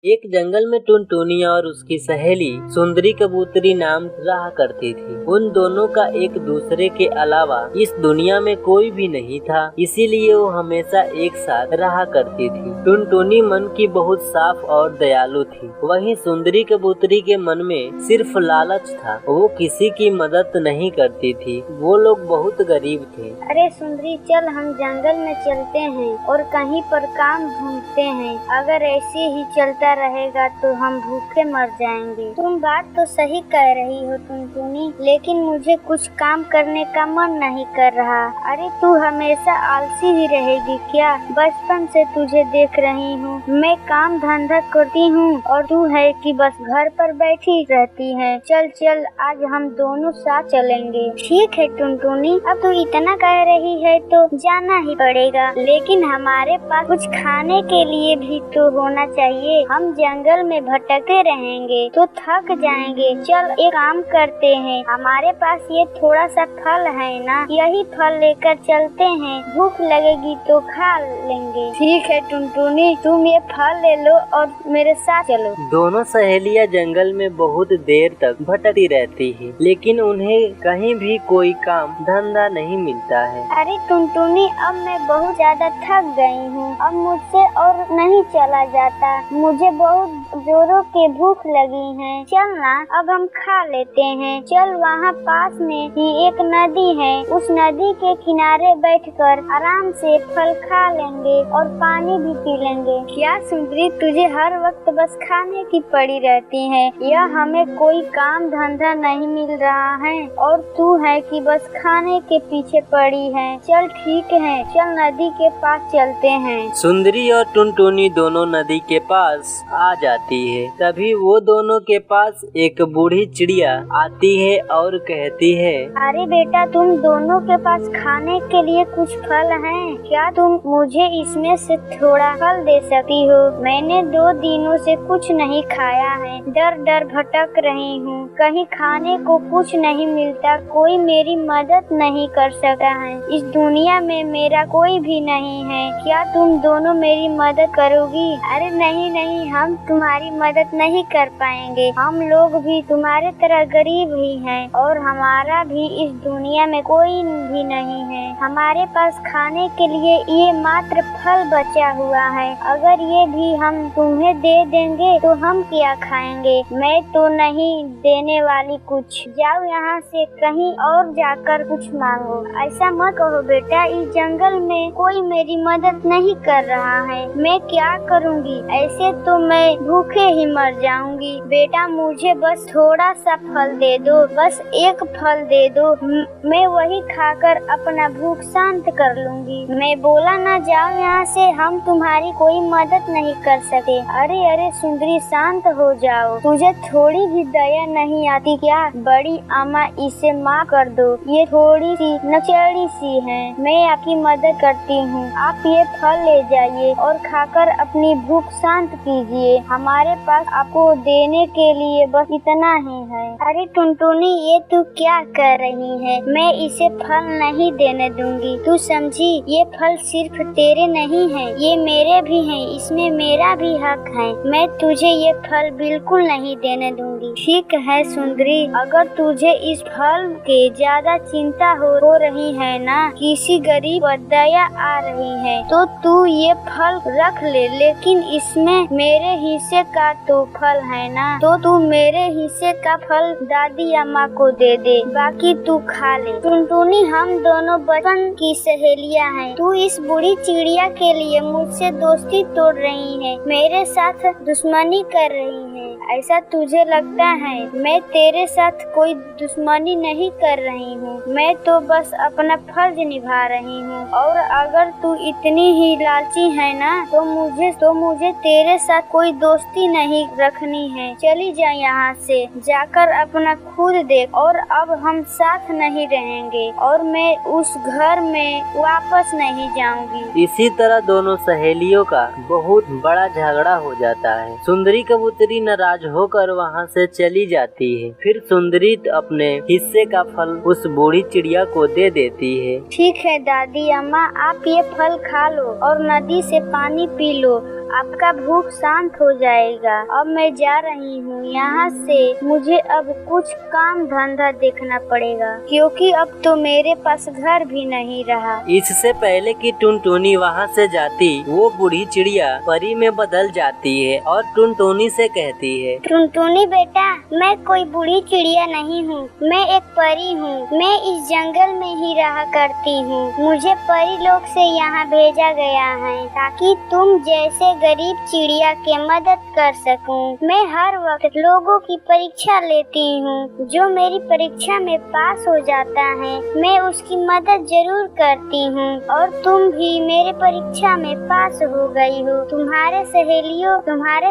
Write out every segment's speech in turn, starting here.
एक जंगल में टुनटुनी और उसकी सहेली सुंदरी कबूतरी नाम रहा करती थी। उन दोनों का एक दूसरे के अलावा इस दुनिया में कोई भी नहीं था, इसीलिए वो हमेशा एक साथ रहा करती थी। टुनटुनी मन की बहुत साफ और दयालु थी, वहीं सुंदरी कबूतरी के मन में सिर्फ लालच था। वो किसी की मदद नहीं करती थी, वो लोग बहुत गरीब थे। अरे सुंदरी, चल हम जंगल में चलते हैं और कहीं पर काम ढूंढते हैं। अगर ऐसे ही चलता रहेगा तो हम भूखे मर जाएंगे। तुम बात तो सही कह रही हो टुनटुनी, लेकिन मुझे कुछ काम करने का मन नहीं कर रहा। अरे तू हमेशा आलसी ही रहेगी क्या? बचपन से तुझे देख रही हूँ, मैं काम धंधा करती हूँ और तू है कि बस घर पर बैठी रहती है। चल चल, आज हम दोनों साथ चलेंगे। ठीक है टुनटुनी, अब तू इतना कह रही है तो जाना ही पड़ेगा, लेकिन हमारे पास कुछ खाने के लिए भी तो होना चाहिए। हम जंगल में भटकते रहेंगे तो थक जाएंगे। चल एक काम करते हैं, हमारे पास ये थोड़ा सा फल है ना, यही फल लेकर चलते हैं, भूख लगेगी तो खा लेंगे। ठीक है टुनटुनी, तुम ये फल ले लो और मेरे साथ चलो। दोनों सहेलियां जंगल में बहुत देर तक भटकती रहती है, लेकिन उन्हें कहीं भी कोई काम धंधा नहीं मिलता है। अरे टुनटुनी, अब मैं बहुत ज्यादा थक गई हूँ, अब मुझसे और नहीं चला जाता। मुझे बहुत जोरों की भूख लगी है। चल ना, अब हम खा लेते हैं। चल, वहाँ पास में ही एक नदी है, उस नदी के किनारे बैठकर आराम से फल खा लेंगे और पानी भी पी लेंगे। क्या सुंदरी, तुझे हर वक्त बस खाने की पड़ी रहती है? यह हमें कोई काम धंधा नहीं मिल रहा है और तू है कि बस खाने के पीछे पड़ी है। चल ठीक है, चल नदी के पास चलते हैं। सुंदरी और टुनटुनी दोनों नदी के पास आ जाती है। तभी वो दोनों के पास एक बूढ़ी चिड़िया आती है और कहती है, अरे बेटा, तुम दोनों के पास खाने के लिए कुछ फल हैं? क्या तुम मुझे इसमें से थोड़ा फल दे सकती हो? मैंने 2 दिनों से कुछ नहीं खाया है, डर डर भटक रही हूँ, कहीं खाने को कुछ नहीं मिलता, कोई मेरी मदद नहीं कर सका है। इस दुनिया में मेरा कोई भी नहीं है, क्या तुम दोनों मेरी मदद करोगी? अरे नहीं नहीं, हम तुम्हारी मदद नहीं कर पाएंगे। हम लोग भी तुम्हारे तरह गरीब ही हैं और हमारा भी इस दुनिया में कोई भी नहीं है। हमारे पास खाने के लिए ये मात्र फल बचा हुआ है, अगर ये भी हम तुम्हें दे देंगे तो हम क्या खाएंगे? मैं तो नहीं देने वाली कुछ। जाओ यहाँ से कहीं और जाकर कुछ मांगो। ऐसा मत कहो बेटा, इस जंगल में कोई मेरी मदद नहीं कर रहा है, मैं क्या करूँगी? ऐसे तो मैं भूखे ही मर जाऊंगी। बेटा, मुझे बस थोड़ा सा फल दे दो, बस एक फल दे दो, मैं वही खाकर अपना भूख शांत कर लूंगी। मैं बोला ना, जाओ यहाँ से, हम तुम्हारी कोई मदद नहीं कर सके। अरे अरे सुंदरी, शांत हो जाओ, तुझे थोड़ी भी दया नहीं आती क्या? बड़ी अम्मा, इसे माफ कर दो, ये थोड़ी सी नचेड़ी सी है, मैं आपकी मदद करती हूँ। आप ये फल ले जाइए और खाकर अपनी भूख शांत कीजिए, हमारे पास आपको देने के लिए बस इतना ही है। अरे टुनटुनी, ये तू क्या कर रही है? मैं इसे फल नहीं देने दूंगी, तू समझी? ये फल सिर्फ तेरे नहीं है, ये मेरे भी हैं, इसमें मेरा भी हक है। मैं तुझे ये फल बिल्कुल नहीं देने दूंगी। ठीक है सुंदरी, अगर तुझे इस फल के ज्यादा चिंता हो रही है ना, किसी गरीब पर दया आ रही है, तो तू ये फल रख ले, लेकिन इसमें मेरे हिस्से का तो फल है ना, तो तू मेरे हिस्से का फल दादी अम्मा को दे दे, बाकी तू खा ले। टुनटुनी, हम दोनों बचपन की सहेलियां हैं, तू इस बुरी चिड़िया के लिए मुझसे दोस्ती तोड़ रही है, मेरे साथ दुश्मनी कर रही है। ऐसा तुझे लगता है? मैं तेरे साथ कोई दुश्मनी नहीं कर रही हूँ, मैं तो बस अपना फर्ज निभा रही हूँ। और अगर तू इतनी ही लालची है ना, तो मुझे तेरे साथ कोई दोस्ती नहीं रखनी है। चली जा यहाँ से, जाकर अपना खुद देख। और अब हम साथ नहीं रहेंगे और मैं उस घर में वापस नहीं जाऊंगी। इसी तरह दोनों सहेलियों का बहुत बड़ा झगड़ा हो जाता है। सुंदरी कबूतरी नाराज होकर वहाँ से चली जाती है। फिर सुंदरी अपने हिस्से का फल उस बूढ़ी चिड़िया को दे देती है। ठीक है दादी अम्मा, आप ये फल खा लो और नदी से पानी पी लो। आपका भूख शांत हो जाएगा। अब मैं जा रही हूँ यहाँ से। मुझे अब कुछ काम धंधा देखना पड़ेगा, क्योंकि अब तो मेरे पास घर भी नहीं रहा। इससे पहले कि टुनटुनी वहाँ से जाती, वो बूढ़ी चिड़िया परी में बदल जाती है और टुनटुनी से कहती है, टुनटुनी बेटा, मैं कोई बूढ़ी चिड़िया नहीं हूँ, मैं एक परी हूँ। मैं इस जंगल में ही रहा करती हूँ। मुझे परी लोग से यहाँ भेजा गया है ताकि तुम जैसे गरीब चिड़िया के मदद कर सकूं। मैं हर वक्त लोगों की परीक्षा लेती हूँ। जो मेरी परीक्षा में पास हो जाता है, मैं उसकी मदद जरूर करती हूँ। और तुम भी मेरे परीक्षा में पास हो गई हो। तुम्हारे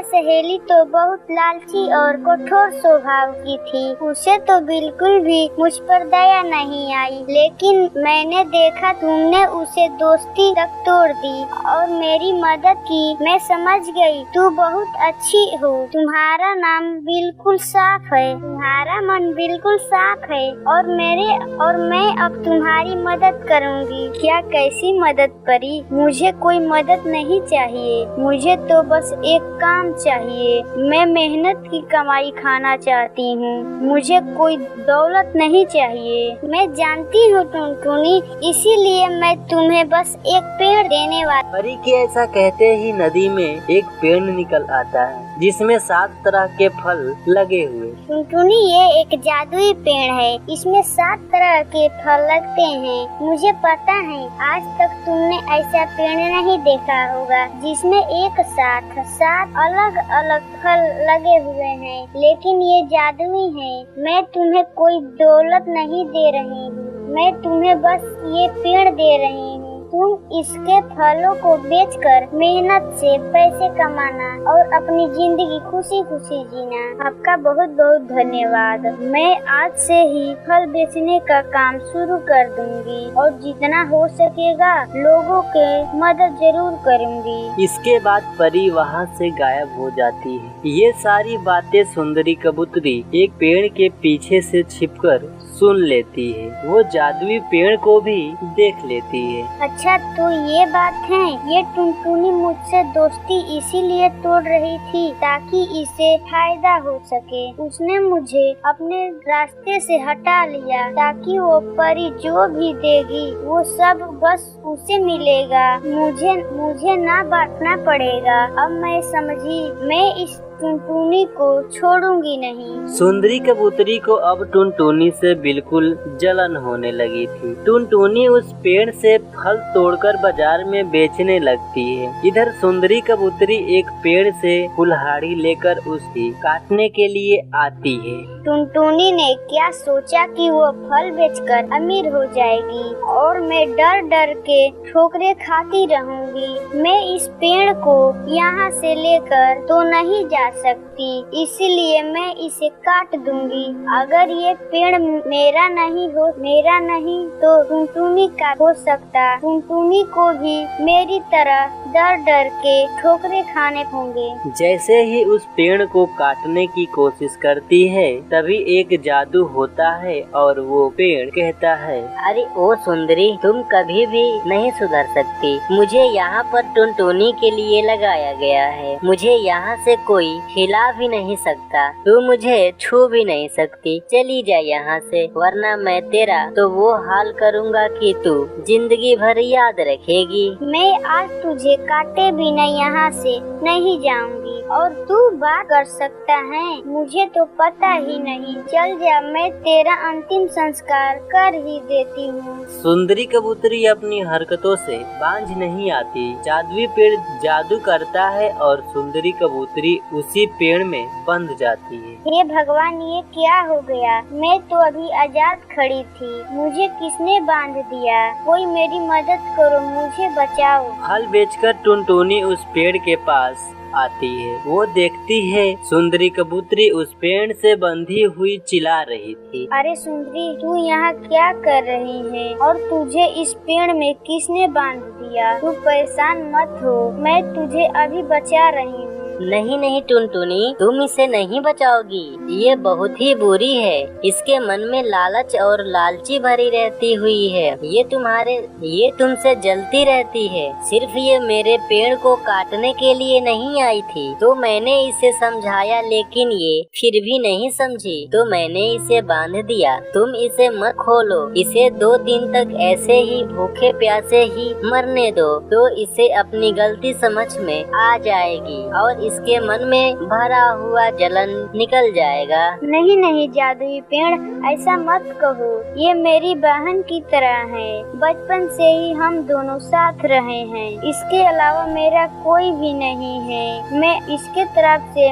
सहेली तो बहुत लालची और कठोर स्वभाव की थी। उसे तो बिल्कुल भी मुझ पर दया नहीं आई, लेकिन मैंने देखा तुमने उसे दोस्ती तक तोड़ दी और मेरी मदद की। मैं समझ गई तू बहुत अच्छी हो। तुम्हारा नाम बिल्कुल साफ है, तुम्हारा मन बिल्कुल साफ है और मैं अब तुम्हारी मदद करूँगी। क्या कैसी मदद परी? मुझे कोई मदद नहीं चाहिए, मुझे तो बस एक काम चाहिए। मैं मेहनत की कमाई खाना चाहती हूँ, मुझे कोई दौलत नहीं चाहिए। मैं जानती हूँ टुनटुनी, इसीलिए मैं तुम्हें बस एक पेड़ देने वाली। परी के ऐसा कहते ही नदी में एक पेड़ निकल आता है जिसमें 7 तरह के फल लगे हुए। टुनटुनी, ये एक जादुई पेड़ है, इसमें 7 तरह के फल लगते हैं। मुझे पता है आज तक तुमने ऐसा पेड़ नहीं देखा होगा जिसमें एक साथ 7 अलग अलग फल लगे हुए हैं, लेकिन ये जादुई है। मैं तुम्हें कोई दौलत नहीं दे रही हूँ, मैं तुम्हें बस ये पेड़ दे रही हूँ। तुम इसके फलों को बेचकर मेहनत से पैसे कमाना और अपनी जिंदगी खुशी खुशी जीना। आपका बहुत बहुत धन्यवाद। मैं आज से ही फल बेचने का काम शुरू कर दूंगी और जितना हो सकेगा लोगों के मदद जरूर करूंगी। इसके बाद परी वहाँ से गायब हो जाती है। ये सारी बातें सुंदरी कबूतरी एक पेड़ के पीछे से छिपकर सुन लेती है। वो जादुई पेड़ को भी देख लेती है। अच्छा, तो ये बात है। ये टुनटुनी मुझसे दोस्ती इसीलिए तोड़ रही थी ताकि इसे फायदा हो सके। उसने मुझे अपने रास्ते से हटा लिया ताकि वो परी जो भी देगी वो सब बस उसे मिलेगा, मुझे ना बांटना पड़ेगा। अब मैं समझी, मैं इस टुनटुनी को छोड़ूंगी नहीं। सुंदरी कबूतरी को अब टुनटुनी से बिल्कुल जलन होने लगी थी। टुनटुनी उस पेड़ से फल तोड़कर बाजार में बेचने लगती है। इधर सुंदरी कबूतरी एक पेड़ से कुल्हाड़ी लेकर उसकी काटने के लिए आती है। टुनटुनी ने क्या सोचा कि वो फल बेचकर अमीर हो जाएगी और मैं डर डर के ठोकरें खाती रहूंगी। मैं इस पेड़ को यहाँ से लेकर तो नहीं जा सकती, इसलिए मैं इसे काट दूंगी। अगर ये पेड़ मेरा नहीं तो टुनटुनी का हो सकता। टुनटुनी को भी मेरी तरह डर डर के ठोकरें खाने होंगे। जैसे ही उस पेड़ को काटने की कोशिश करती है तभी एक जादू होता है और वो पेड़ कहता है, अरे ओ सुंदरी, तुम कभी भी नहीं सुधर सकती। मुझे यहाँ पर टुनटुनी के लिए लगाया गया है। मुझे यहाँ से कोई हिला भी नहीं सकता, तू मुझे छू भी नहीं सकती। चली जा यहाँ से, वरना मैं तेरा तो वो हाल करूँगा कि तू जिंदगी भर याद रखेगी। मैं आज तुझे काटे बिना यहाँ से नहीं जाऊंगी और तू बात कर सकता है, मुझे तो पता ही नहीं। चल जा, मैं तेरा अंतिम संस्कार कर ही देती हूँ। सुंदरी कबूतरी अपनी हरकतों से बांझ नहीं आती। जादुई पेड़ जादू करता है और सुंदरी कबूतरी उसी पेड़ में बंध जाती है। हे भगवान, ये क्या हो गया? मैं तो अभी आजाद खड़ी थी, मुझे किसने बांध दिया? कोई मेरी मदद करो, मुझे बचाओ। फल बेचकर टुनटुनी उस पेड़ के पास आती है। वो देखती है सुंदरी कबूतरी उस पेड़ से बंधी हुई चिल्ला रही थी, अरे सुंदरी, तू यहाँ क्या कर रही है और तुझे इस पेड़ में किसने बांध दिया? तू परेशान मत हो, मैं तुझे अभी बचा रही हूँ। नहीं नहीं टुनटुनी, तुम इसे नहीं बचाओगी। ये बहुत ही बुरी है। इसके मन में लालच और लालची भरी रहती हुई है। ये तुमसे जलती रहती है। सिर्फ ये मेरे पेड़ को काटने के लिए नहीं आई थी, तो मैंने इसे समझाया, लेकिन ये फिर भी नहीं समझी, तो मैंने इसे बांध दिया। तुम इसे मत खोलो, इसे 2 दिन तक ऐसे ही भूखे प्यासे ही मरने दो, तो इसे अपनी गलती समझ में आ जाएगी और इसके मन में भरा हुआ जलन निकल जाएगा। नहीं नहीं जादुई पेड़, ऐसा मत कहो। ये मेरी बहन की तरह है। बचपन से ही हम दोनों साथ रहे हैं। इसके अलावा मेरा कोई भी नहीं है। मैं इसके तरफ से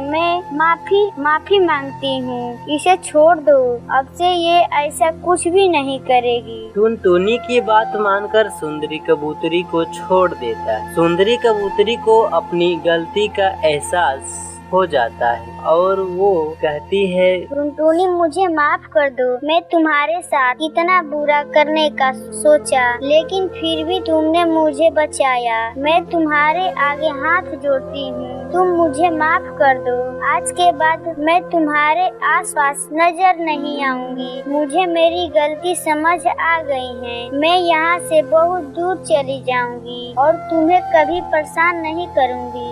माफी मांगती हूँ। इसे छोड़ दो। अब से ये ऐसा कुछ भी नहीं करेगी। टुनटुनी की बात मानकर सुंदरी कबूतरी को छोड़ देता है। सुंदरी कबूतरी को अपनी गलती का एहसास हो जाता है और वो कहती है, टुनटुनी मुझे माफ कर दो। मैं तुम्हारे साथ इतना बुरा करने का सोचा, लेकिन फिर भी तुमने मुझे बचाया। मैं तुम्हारे आगे हाथ जोड़ती हूँ। तुम मुझे माफ कर दो। आज के बाद मैं तुम्हारे आसपास नजर नहीं आऊंगी। मुझे मेरी गलती समझ आ गई है। मैं यहाँ से बहुत दूर चली जाऊंगी और तुम्हें कभी परेशान नहीं करूंगी।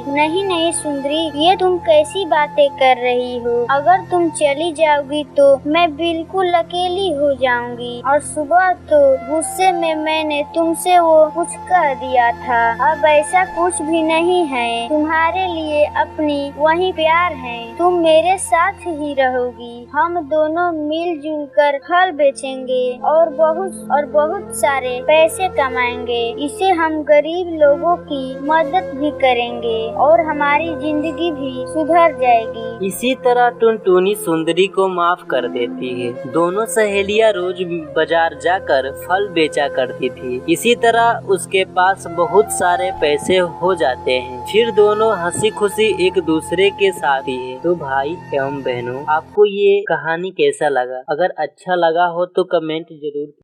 नहीं सुंदरी, ये तुम कैसी बातें कर रही हो? अगर तुम चली जाओगी तो मैं बिल्कुल अकेली हो जाऊंगी। और सुबह तो गुस्से में मैंने तुमसे वो कुछ कह दिया था। अब ऐसा कुछ भी नहीं है। तुम्हारे लिए अपनी वही प्यार है। तुम मेरे साथ ही रहोगी। हम दोनों मिलजुल कर फल बेचेंगे और बहुत सारे पैसे कमाएंगे। इससे हम गरीब लोगों की मदद भी करेंगे और हमारी जिंदगी भी सुधर जाएगी। इसी तरह टुनटुनी सुंदरी को माफ कर देती है। दोनों सहेलियां रोज बाजार जाकर फल बेचा करती थी। इसी तरह उसके पास बहुत सारे पैसे हो जाते हैं। फिर दोनों हंसी खुशी एक दूसरे के साथ ही है। तो भाई एवं बहनों, आपको ये कहानी कैसा लगा? अगर अच्छा लगा हो तो कमेंट जरूर